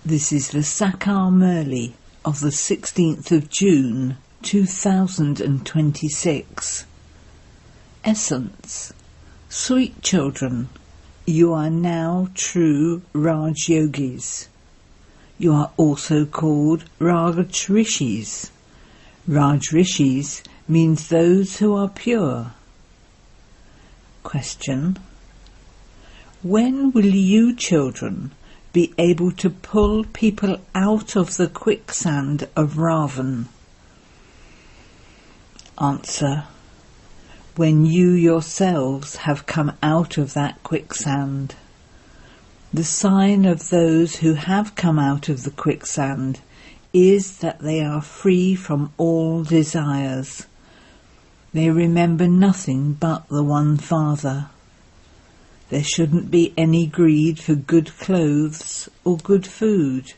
This is the Sakar Murli of the 16th of June 2026. Essence. Sweet children, you are now true Raj Yogis. You are also called Raj Rishis. Raj Rishis means those who are pure. Question. When will you children be able to pull people out of the quicksand of Ravan? Answer. When you yourselves have come out of that quicksand. The sign of those who have come out of the quicksand is that they are free from all desires. They remember nothing but the one Father. There shouldn't be any greed for good clothes or good food.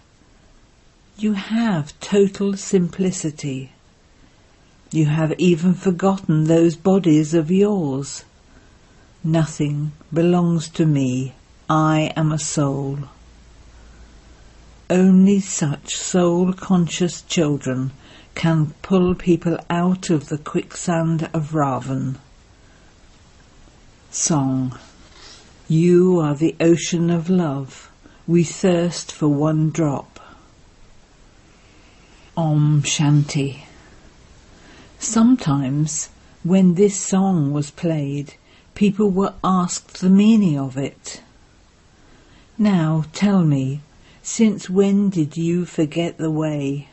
You have total simplicity. You have even forgotten those bodies of yours. Nothing belongs to me. I am a soul. Only such soul-conscious children can pull people out of the quicksand of Ravan. Song. You are the ocean of love. We thirst for one drop. Om Shanti. Sometimes, when this song was played, people were asked the meaning of it. Now tell me, since when did you forget the way?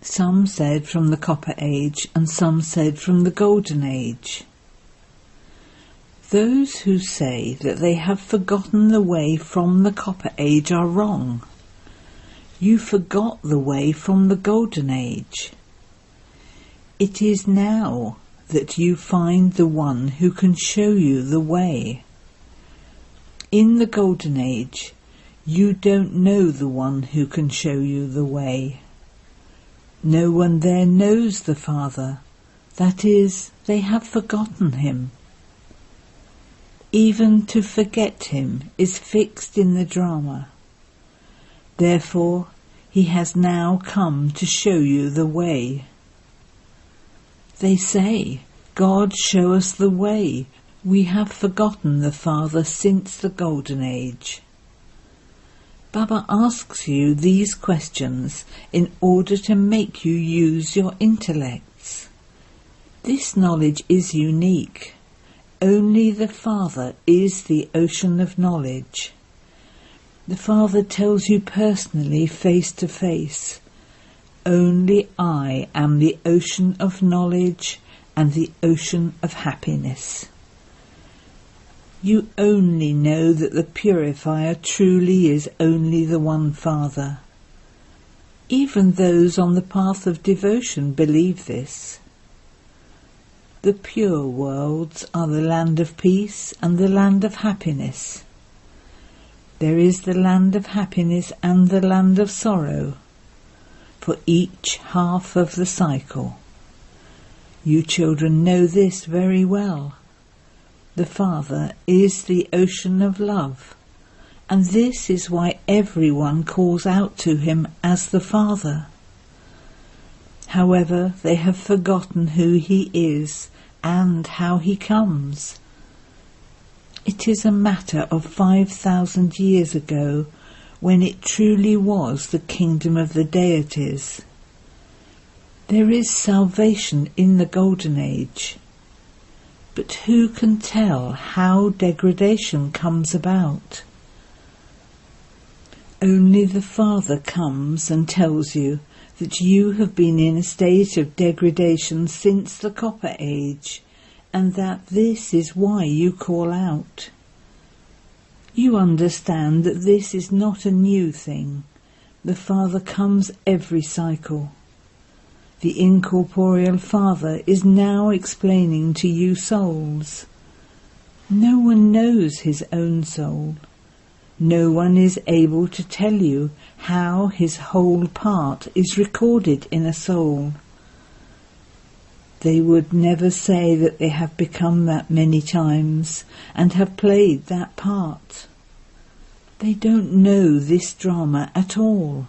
Some said from the Copper Age, and some said from the Golden Age. Those who say that they have forgotten the way from the Copper Age are wrong. You forgot the way from the Golden Age. It is now that you find the one who can show you the way. In the Golden Age, you don't know the one who can show you the way. No one there knows the Father. That is, they have forgotten him. Even to forget him is fixed in the drama. Therefore, he has now come to show you the way. They say, God, show us the way. We have forgotten the Father since the Golden Age. Baba asks you these questions in order to make you use your intellects. This knowledge is unique. Only the Father is the ocean of knowledge. The Father tells you personally, face to face, only I am the ocean of knowledge and the ocean of happiness. You only know that the purifier truly is only the one Father. Even those on the path of devotion believe this. The pure worlds are the land of peace and the land of happiness. There is the land of happiness and the land of sorrow, for each half of the cycle. You children know this very well. The Father is the ocean of love, and this is why everyone calls out to him as the Father. However, they have forgotten who he is and how he comes. It is a matter of 5,000 years ago when it truly was the kingdom of the deities. There is salvation in the Golden Age, but who can tell how degradation comes about? Only the Father comes and tells you that you have been in a state of degradation since the Copper Age, and that this is why you call out. You understand that this is not a new thing. The Father comes every cycle. The incorporeal Father is now explaining to you souls. No one knows his own soul. No one is able to tell you how his whole part is recorded in a soul. They would never say that they have become that many times and have played that part. They don't know this drama at all.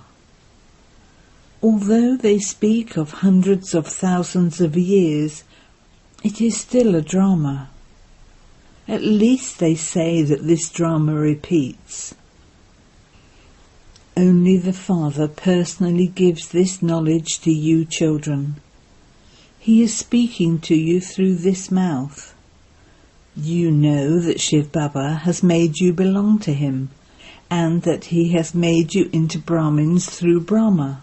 Although they speak of hundreds of thousands of years, it is still a drama. At least they say that this drama repeats. Only the Father personally gives this knowledge to you children. He is speaking to you through this mouth. You know that Shiv Baba has made you belong to him, and that he has made you into Brahmins through Brahma.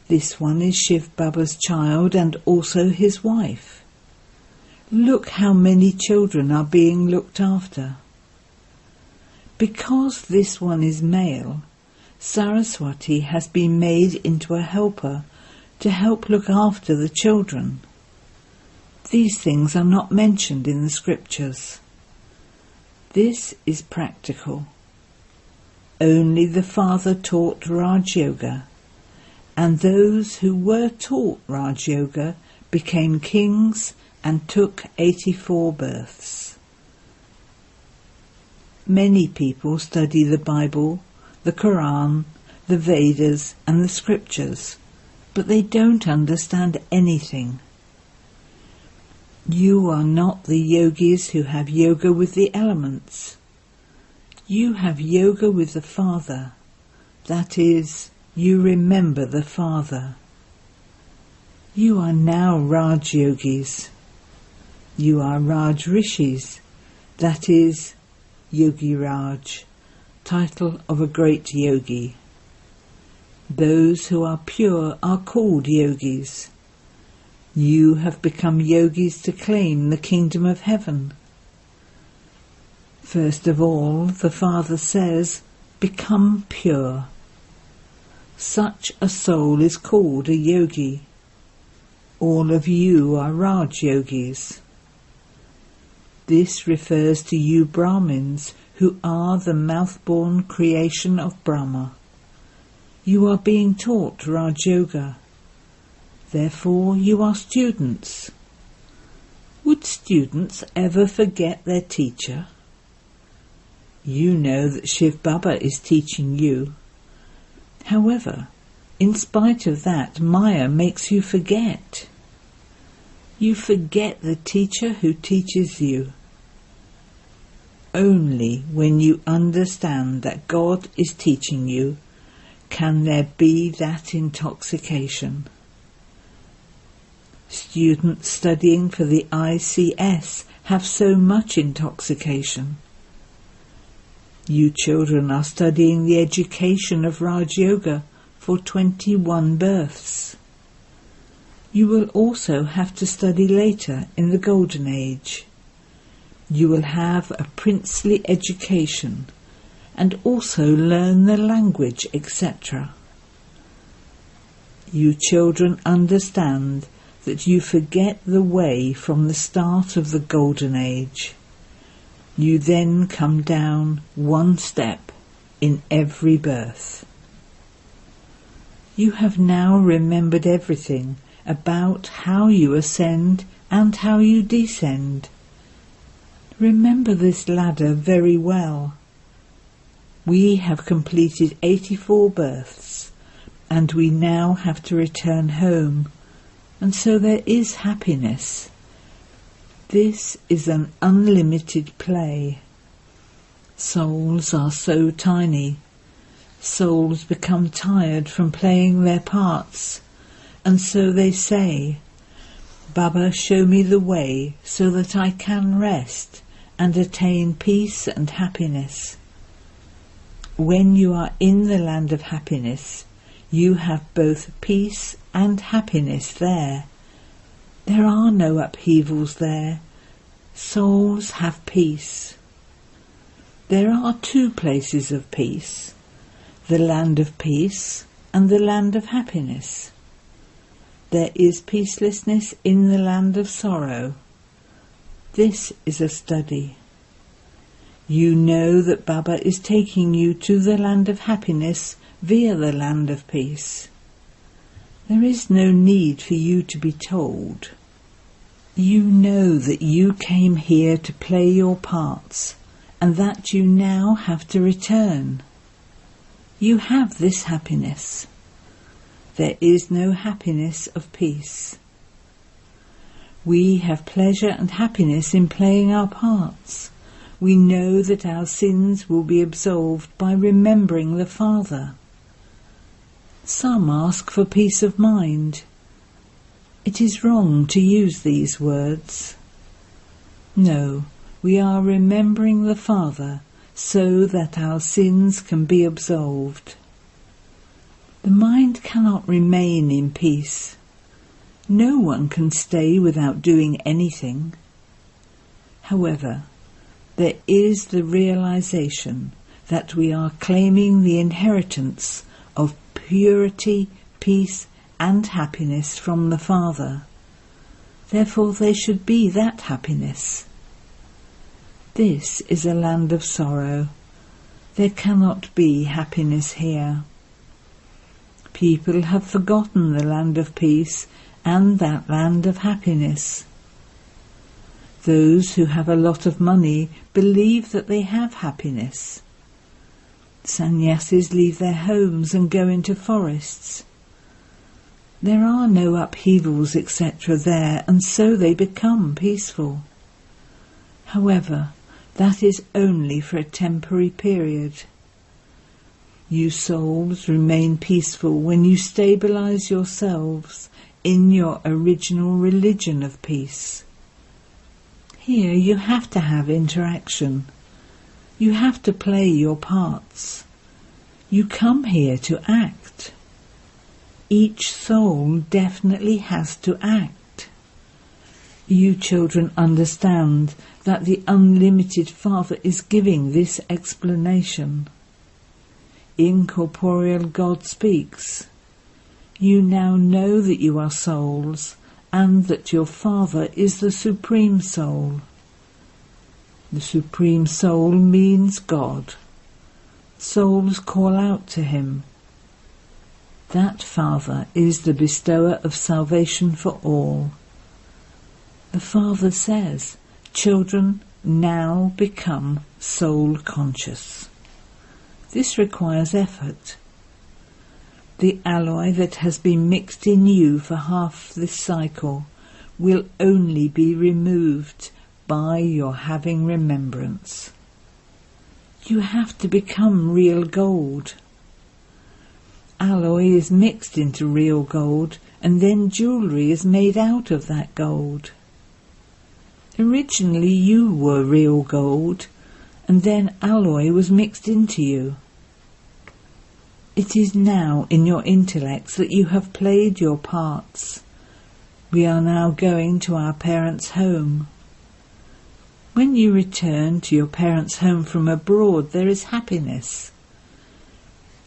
This one is Shiv Baba's child and also his wife. Look how many children are being looked after. Because this one is male, Saraswati has been made into a helper to help look after the children. These things are not mentioned in the scriptures. This is practical. Only the Father taught Raj Yoga, and those who were taught Raj Yoga became kings and took 84 births. Many people study the Bible, the Quran, the Vedas and the scriptures, but they don't understand anything. You are not the yogis who have yoga with the elements. You have yoga with the Father. That is, you remember the Father. You are now Raj Yogis. You are Raj Rishis. That is, Yogi Raj, title of a great yogi. Those who are pure are called yogis. You have become yogis to claim the kingdom of heaven. First of all, the Father says, become pure. Such a soul is called a yogi. All of you are Raj Yogis. This refers to you Brahmins who are the mouth-born creation of Brahma. You are being taught Raj Yoga. Therefore you are students. Would students ever forget their teacher? You know that Shiv Baba is teaching you. However, in spite of that, Maya makes you forget. You forget the teacher who teaches you. Only when you understand that God is teaching you can there be that intoxication. Students studying for the ICS have so much intoxication. You children are studying the education of Raj Yoga for 21 births. You will also have to study later in the Golden Age. You will have a princely education and also learn the language, etc. You children understand that you forget the way from the start of the Golden Age. You then come down one step in every birth. You have now remembered everything about how you ascend and how you descend. Remember this ladder very well. We have completed 84 births, and we now have to return home, and so there is happiness. This is an unlimited play. Souls are so tiny. Souls become tired from playing their parts, and so they say, Baba, show me the way so that I can rest and attain peace and happiness. When you are in the land of happiness, you have both peace and happiness there. There are no upheavals there. Souls have peace. There are two places of peace, the land of peace and the land of happiness. There is peacelessness in the land of sorrow. This is a study. You know that Baba is taking you to the land of happiness via the land of peace. There is no need for you to be told. You know that you came here to play your parts and that you now have to return. You have this happiness. There is no happiness of peace. We have pleasure and happiness in playing our parts. We know that our sins will be absolved by remembering the Father. Some ask for peace of mind. It is wrong to use these words. No, we are remembering the Father so that our sins can be absolved. The mind cannot remain in peace. No one can stay without doing anything. However, there is the realization that we are claiming the inheritance of purity, peace, and happiness from the Father. Therefore there should be that happiness. This is a land of sorrow. There cannot be happiness here. People have forgotten the land of peace and that land of happiness. Those who have a lot of money believe that they have happiness. Sannyasis leave their homes and go into forests. There are no upheavals, etc. there, and so they become peaceful. However, that is only for a temporary period. You souls remain peaceful when you stabilize yourselves in your original religion of peace. Here you have to have interaction. You have to play your parts. You come here to act. Each soul definitely has to act. You children understand that the unlimited Father is giving this explanation. Incorporeal God speaks. You now know that you are souls and that your Father is the Supreme Soul. The Supreme Soul means God. Souls call out to him. That Father is the bestower of salvation for all. The Father says, children, now become soul conscious. This requires effort. The alloy that has been mixed in you for half this cycle will only be removed by your having remembrance. You have to become real gold. Alloy is mixed into real gold, and then jewellery is made out of that gold. Originally you were real gold, and then alloy was mixed into you. It is now in your intellects that you have played your parts. We are now going to our parents' home. When you return to your parents' home from abroad, there is happiness.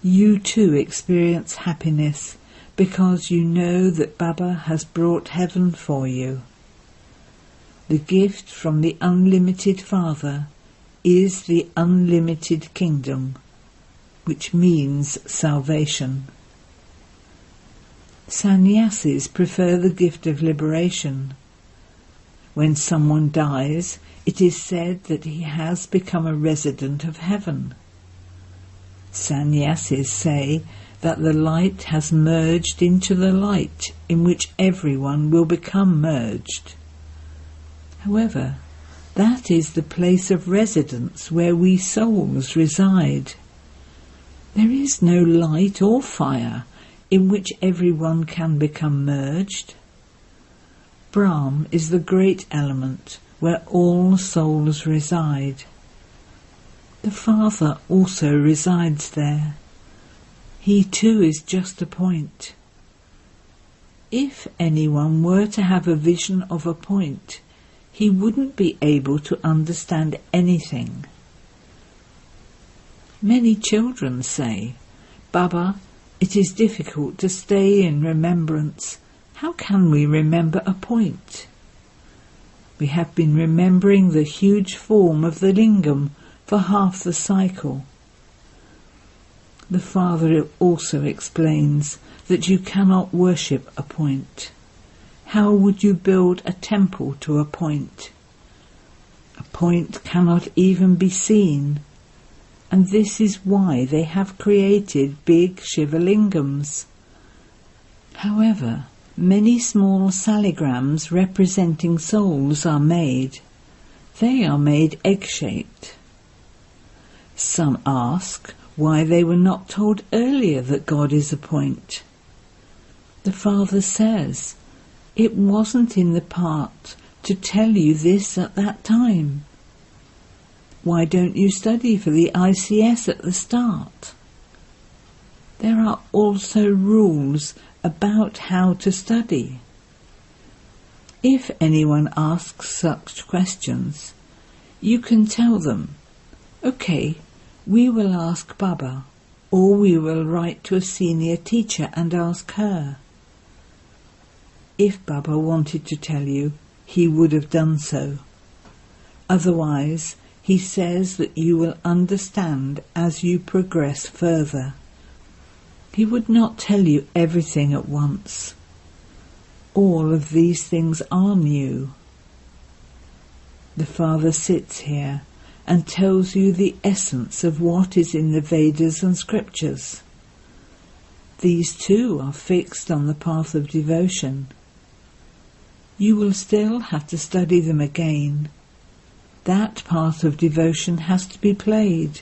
You too experience happiness because you know that Baba has brought heaven for you. The gift from the unlimited Father is the unlimited kingdom, which means salvation. Sannyasis prefer the gift of liberation. When someone dies, it is said that he has become a resident of heaven. Sannyasis say that the light has merged into the light in which everyone will become merged. However, that is the place of residence where we souls reside. There is no light or fire in which everyone can become merged. Brahm is the great element where all souls reside. The Father also resides there. He too is just a point. If anyone were to have a vision of a point, he wouldn't be able to understand anything. Many children say, Baba, it is difficult to stay in remembrance. How can we remember a point? We have been remembering the huge form of the lingam for half the cycle. The Father also explains that you cannot worship a point. How would you build a temple to a point? A point cannot even be seen, and this is why they have created big Shivalingams. However, many small saligrams representing souls are made. They are made egg-shaped. Some ask why they were not told earlier that God is a point. The Father says, it wasn't in the part to tell you this at that time. Why don't you study for the ICS at the start? There are also rules about how to study. If anyone asks such questions, you can tell them, okay, we will ask Baba, or we will write to a senior teacher and ask her. If Baba wanted to tell you, he would have done so. Otherwise, he says that you will understand as you progress further. He would not tell you everything at once. All of these things are new. The Father sits here and tells you the essence of what is in the Vedas and scriptures. These too are fixed on the path of devotion. You will still have to study them again. That part of devotion has to be played.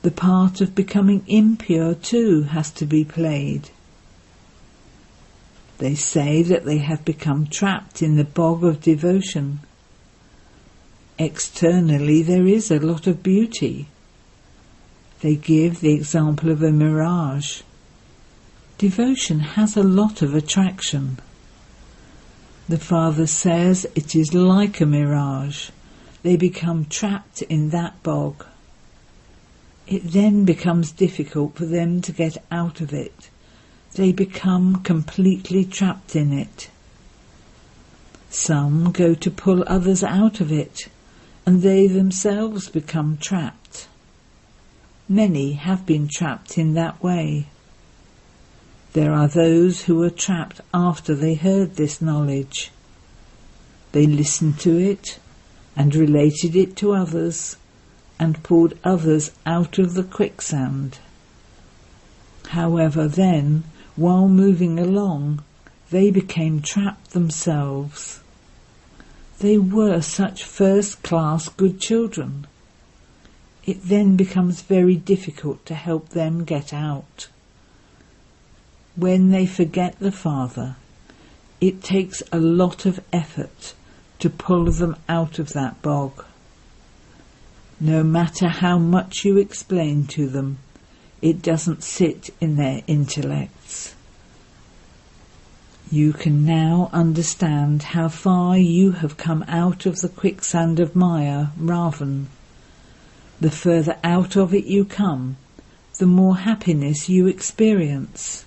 The part of becoming impure too has to be played. They say that they have become trapped in the bog of devotion. Externally there is a lot of beauty. They give the example of a mirage. Devotion has a lot of attraction. The Father says it is like a mirage. They become trapped in that bog. It then becomes difficult for them to get out of it. They become completely trapped in it. Some go to pull others out of it, and they themselves become trapped. Many have been trapped in that way. There are those who were trapped after they heard this knowledge. They listened to it and related it to others and pulled others out of the quicksand. However, then, while moving along, they became trapped themselves. They were such first-class good children. It then becomes very difficult to help them get out. When they forget the Father, it takes a lot of effort to pull them out of that bog. No matter how much you explain to them, it doesn't sit in their intellects. You can now understand how far you have come out of the quicksand of Maya, Ravan. The further out of it you come, the more happiness you experience.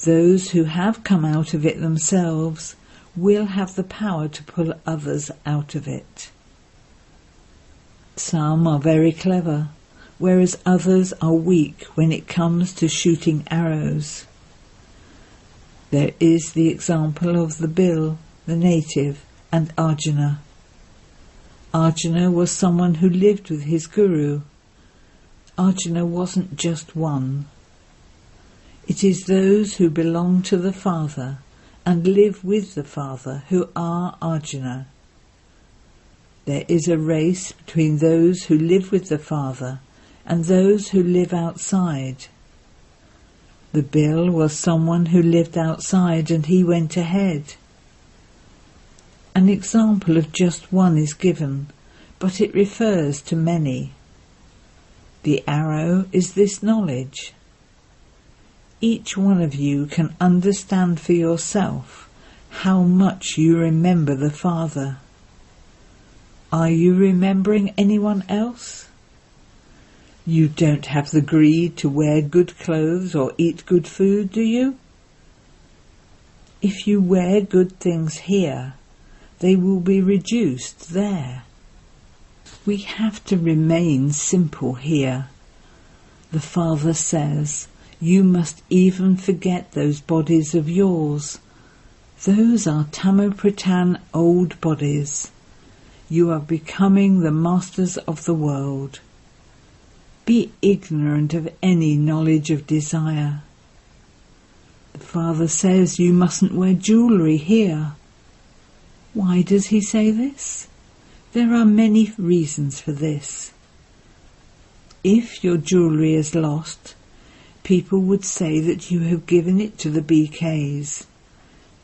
Those who have come out of it themselves will have the power to pull others out of it. Some are very clever, whereas others are weak when it comes to shooting arrows. There is the example of the Bill, the native, and Arjuna. Arjuna was someone who lived with his guru. Arjuna wasn't just one. It is those who belong to the Father and live with the Father who are Arjuna. There is a race between those who live with the Father and those who live outside. The Bill was someone who lived outside and he went ahead. An example of just one is given, but it refers to many. The arrow is this knowledge. Each one of you can understand for yourself how much you remember the Father. Are you remembering anyone else? You don't have the greed to wear good clothes or eat good food, do you? If you wear good things here, they will be reduced there. We have to remain simple here. The Father says, you must even forget those bodies of yours. Those are Tamo Pradhan old bodies. You are becoming the masters of the world. Be ignorant of any knowledge of desire. The Father says you mustn't wear jewellery here. Why does he say this? There are many reasons for this. If your jewellery is lost, people would say that you have given it to the BKs.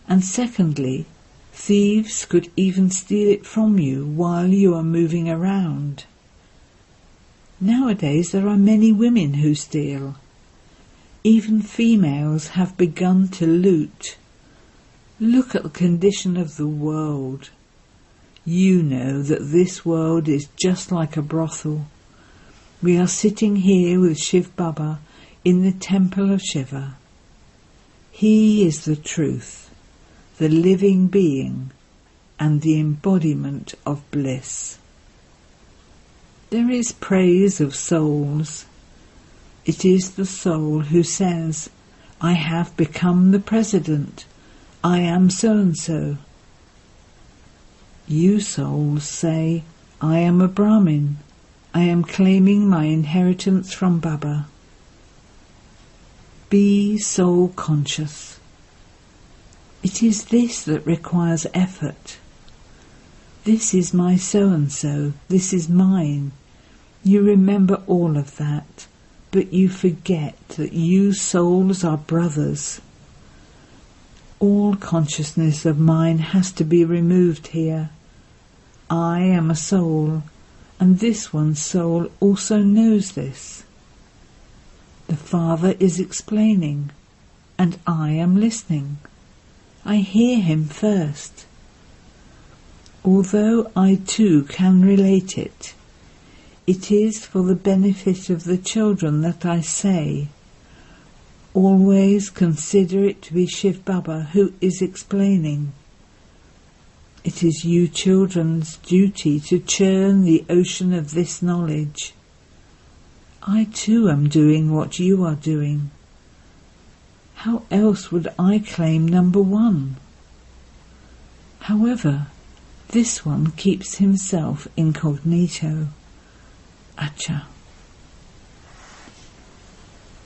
And secondly, thieves could even steal it from you while you are moving around. Nowadays there are many women who steal. Even females have begun to loot. Look at the condition of the world. You know that this world is just like a brothel. We are sitting here with Shiv Baba in the temple of Shiva. He is the truth, the living being, and the embodiment of bliss. There is praise of souls. It is the soul who says, I have become the president. I am so-and-so. You souls say, I am a Brahmin. I am claiming my inheritance from Baba. Be soul conscious. It is this that requires effort. This is my so-and-so. This is mine. You remember all of that, but you forget that you souls are brothers. All consciousness of mine has to be removed here. I am a soul, and this one's soul also knows this. The Father is explaining, and I am listening. I hear him first. Although I too can relate it, it is for the benefit of the children that I say, always consider it to be Shiv Baba who is explaining. It is you children's duty to churn the ocean of this knowledge. I too am doing what you are doing. How else would I claim number one? However, this one keeps himself incognito. Acha.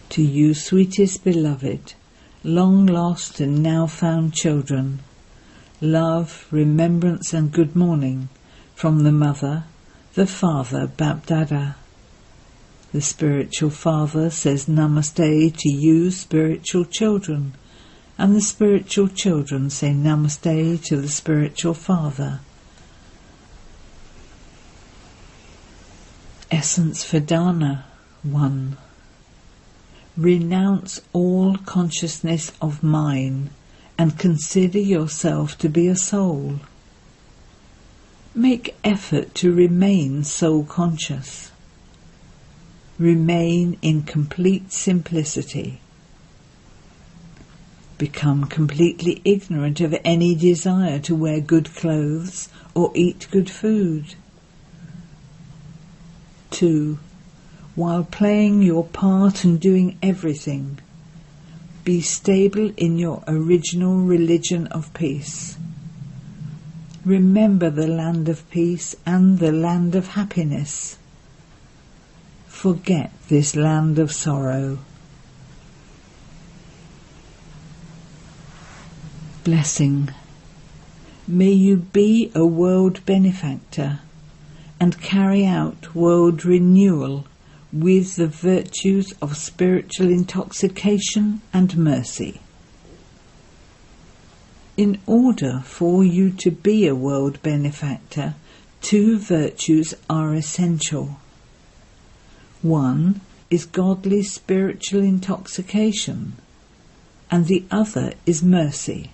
To you, sweetest beloved, long lost and now found children, love, remembrance and good morning from the Mother, the Father, Bapdada. The spiritual Father says Namaste to you, spiritual children, and the spiritual children say Namaste to the spiritual Father. Essence for Dana 1. Renounce all consciousness of mine and consider yourself to be a soul. Make effort to remain soul conscious. Remain in complete simplicity. Become completely ignorant of any desire to wear good clothes or eat good food. 2. While playing your part and doing everything, be stable in your original religion of peace. Remember the land of peace and the land of happiness. Forget this land of sorrow. Blessing. May you be a world benefactor and carry out world renewal with the virtues of spiritual intoxication and mercy. In order for you to be a world benefactor, 2 virtues are essential. One is godly spiritual intoxication, and the other is mercy.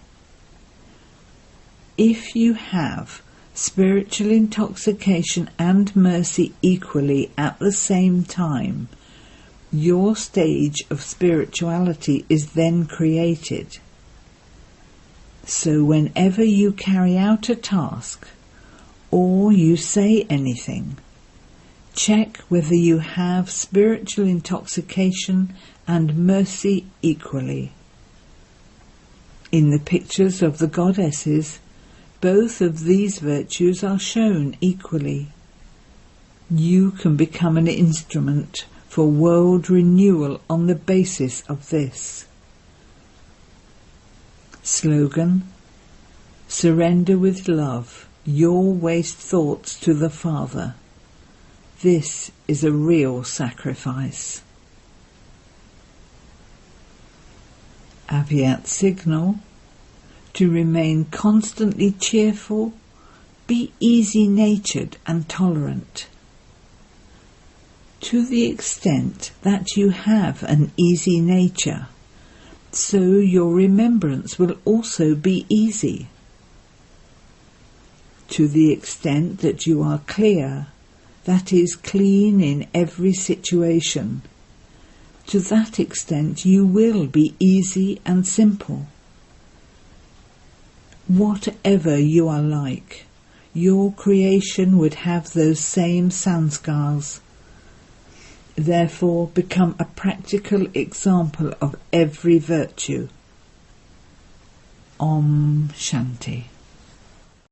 If you have spiritual intoxication and mercy equally at the same time, your stage of spirituality is then created. So whenever you carry out a task or you say anything, check whether you have spiritual intoxication and mercy equally. In the pictures of the goddesses, both of these virtues are shown equally. You can become an instrument for world renewal on the basis of this. Slogan: surrender with love your waste thoughts to the Father. This is a real sacrifice. Aviat signal: to remain constantly cheerful, be easy-natured and tolerant. To the extent that you have an easy nature, so your remembrance will also be easy. To the extent that you are clear, that is, clean in every situation, to that extent you will be easy and simple. Whatever you are like, your creation would have those same sanskars. Therefore, become a practical example of every virtue. Om Shanti.